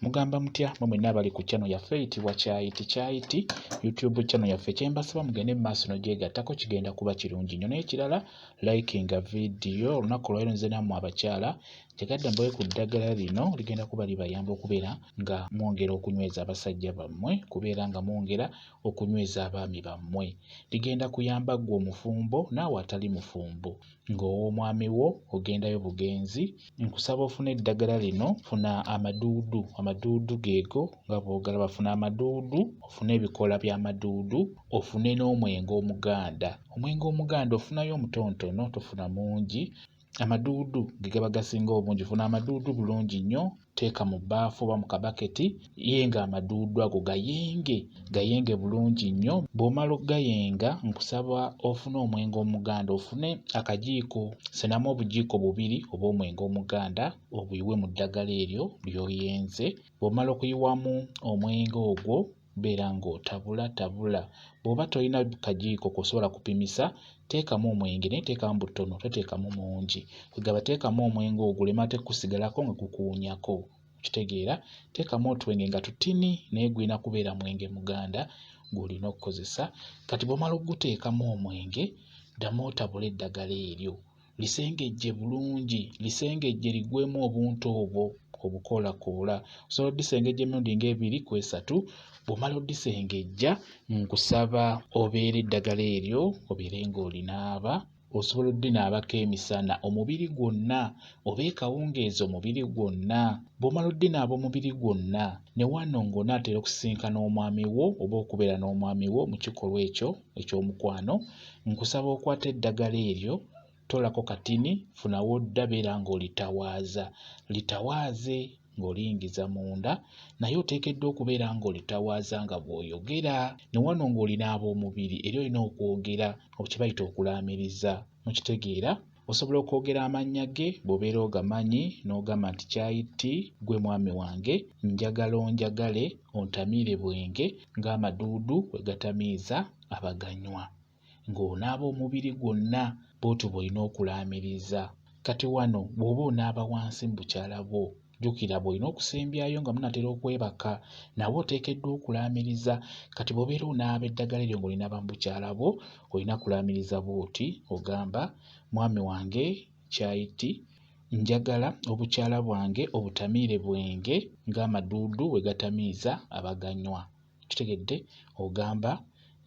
Mugamba mutya mwenna abali ku channel yaffe eyitibwa Kyayiti YouTube channel yaffe. Kyembasaba mugende mu maaso n'ogyegattako kigenda kuba kirungi nnyo. N'ekirala likinga video olunaku olwaleero nze nammwe abakyala ntegadde mbawe ku ddagala lino ligenda kuba libayamba okubeera nga mwongera okunyweza abasajja bammwe, kubeera nga mwongera okunyweza abaami bammwe. Ligenda kuyamba ggwe omufumbo naawe atali mufumbo ng'ow'omwami wo ogendayo bugenzi. Nkusaba ofune eddagala lino, funa amaduudu geego nga bw'ogala bafuna amaduudu, ofune ebikoola by'amaduudu, ofune n'omwenge omuganda. Omwenge omuganda ofunayo omutontono, tofuna mungi. Amaduudu ge gaba gasinga obungi, funa amaduudu bulungi nnyo, teeka mu bbaafu oba mu kabaketi, yenga amaduudu ago gayenge bulungi nnyo. Bw'omala okugayenga nkusaba ofune omwenge omuganda, ofune akajiiko, senamu obujiiko 2 obw'omwenge omuganda obuyiwe mu ddagala eryo ly'oyenze. Bw'omala okuyiwamu omwenge ogwo beera ng'otabula. Bw'oba tolina kajiiko kosobola kupimisa, teekamu omwenge naye teekamu butono, toteekamu mungi. Kwegaba teekamu omwenge ogwo olemate kusigalako nga gukuwunyako. Kitegeera, teekamu otwenge nga tutini naye gwina kubeera mwenge muganda gw'olina okukozesa. Kati bw'omala okuguteekamu omwenge, ddamu otabula eddagala eryo, lisengejje bulungi, ligwemu obuntu obwo obukoolakoola. Osobola oddisengejja emirundi nga 2 ku 3. Bw'omala oddisengejja nkusaba obeera eddagala eryo obeere ng'olinaaba. Osobola oddinaabako emisana omubiri gwonna, oba kawungeezi omubiri gwonna. Bw'omala oddinaaba omubiri gwonna ne wano ng'onaatera okusisinkana omwami wo oba okubeera n'omwami wo mu kikolwa ekyo eky'omukwano, nkusaba okwata eddagala eryo, tolako katini, funawo odda beera ng'olitawaaza. Litawaaze ng'oliyingiza munda, naye oteekeddwa okubeera ng'olitawaaza nga bw'oyogera. Ne wano ng'olinaaba omubiri era olina okwogera kye bayita okulaamiriza. Mukitegeera? Osobola okwogera amannya ge bw'obeera ogamanyi n'ogamba nti Kyayiti, gwe mwami wange, njagala onjagale, ontamiire bwenge ng'amaduudu bwe gatamiiza abaganywa. Ng'onaaba omubiri gwonna bw'otyo bw'olina okulaamiriza. Kati wano bw'oba onaaba wansi mu bukyala bwo, jjukira bw'olina okusembyayo nga munaatera okwebaka, nawe oteekeddwa okulaamiriza. Kati bw'obeera onaaba eddagala eryo ng'olinaaba mu bukyala bwo, olina kulaamiriza bw'oti, ogamba mwami wange Kyayiti, njagala obukyala bwange obutamiire bwenge ng'amaduudu bwe gatamiiza abaganywa. Kitegedde? Ogamba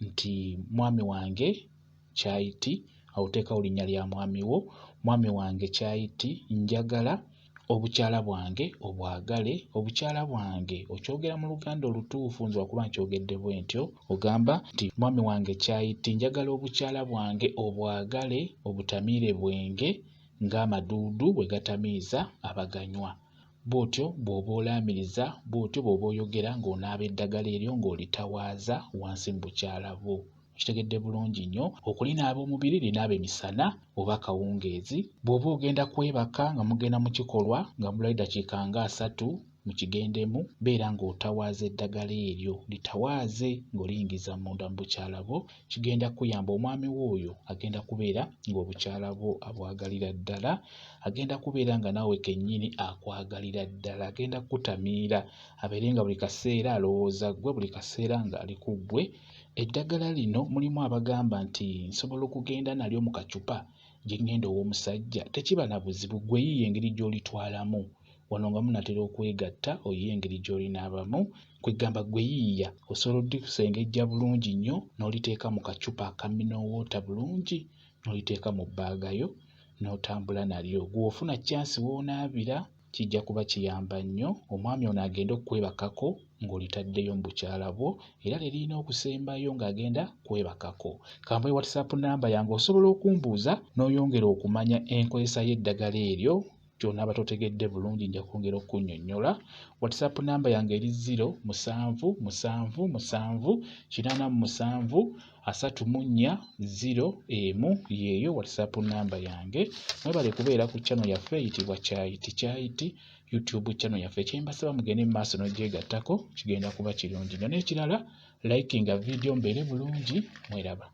nti mwami wange Kyayiti, awo oteekawo linnya lya mwami wo, mwami wange Kyayiti, njagala obukyala bwange obwagale. Obukyala bwange okyogera mu Luganda olutuufu, nze wakuba nkyogedde bwe ntyo. Ogamba nti mwami wange Kyayiti, njagala obukyala bwange obwagale obutamiire bwenge ng'amaduudu bwe gatamiiza abaganywa. Bw'otyo bw'oba olaamiriza, bw'otyo bw'oba oyogera ng'onaaba eddagala eryo ng'olitawaaza wansi mu bukyala bwo. Kitegedde bulungi nnyo. Okulinaaba omubiri linaaba emisana oba kawungeezi. Bw'oba ogenda kwebaka nga mugenda mu kikolwa nga mulayo eddakiika nga 3 mukigendemu, beera ng'otawaaza eddagala eryo. Litawaaze ng'oliyingiza munda mu bukyala bwo. Kigenda kuyamba omwami w'oyo agenda kubeera ng'obukyala bwo abwagalira ddala, agenda kubeera nga naawe kennyini akwagalira ddala, agenda kutamiira, abeere nga buli kaseera alowooza ggwe, buli kaseera ng'ali ku ggwe. Eddagala lino mulimu abagamba nti nsobola okugenda nalyo mu kacupa gye ngenda ow'omusajja. Tekiba na buzibu, gwe yiiya engeri gy'olitwalamu. Wano nga munaatera okwegatta, oyiye engeri gy'olinaabamu. Kwegamba gwe yiiya, osobola oddisengejja bulungi nnyo n'oliteeka mu kacupa akaminowoota bulungi, n'oliteeka mu bbaagayo n'otambula nalyo. Gw'ofuna chance w'onaabira kijja kuba kiyamba nnyo. Omwami ono agenda okwebakako ng'olitaddeyo mu bukyala bwo, era lirina okusembayo ng'agenda kwebakako. Kambaye WhatsApp namba yange, osobola okumbuuza n'oyongera okumanya enkozesa y'eddagala eryo. Ky'onaaba totegedde bulungi nja kwongera okunnyonnyola. WhatsApp namba yange eri 0777873401 yeeyo WhatsApp namba yange. Mwebale kubeera ku channel yaffe eyitibwa Kyayiti YouTube channel yaffe. Kyembasaba mugende mu maaso n'ogyegattako, kigenda kuba kirungi nnyo. N'ekirala likinga video mbeere bulungi, mweraba.